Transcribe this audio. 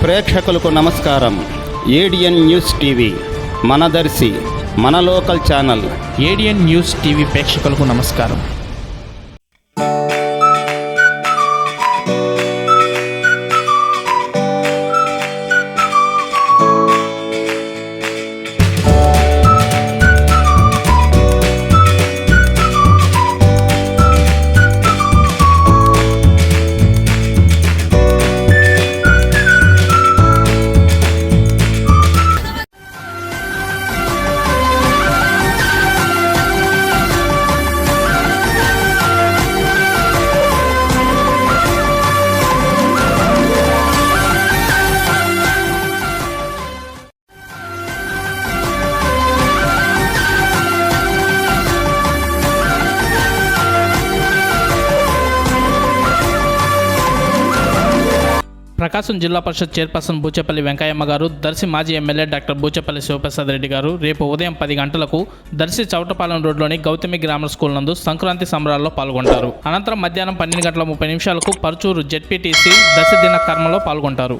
ప్రేక్షకులకు నమస్కారం. ADN news TV మన దర్శి, మన local channel. ADN news TV ప్రేక్షకులకు నమస్కారం. ప్రకాశం జిల్లా పరిషత్ చైర్పర్సన్ బూచేపల్లి వెంకయ్యమ్మ గారు, దర్శి మాజీ ఎమ్మెల్యే డాక్టర్ బూచేపల్లి శివప్రసాద్ రెడ్డి గారు రేపు ఉదయం 10 గంటలకు దర్శి చౌటపాలెం రోడ్లోని గౌతమి గ్రామర్ స్కూల్ నందు సంక్రాంతి సంబరాల్లో పాల్గొంటారు. అనంతరం మధ్యాహ్నం 12 గంటల 30 నిమిషాలకు పరుచూరు జెడ్పీటీసీ దర్శి దిన కర్మలో పాల్గొంటారు.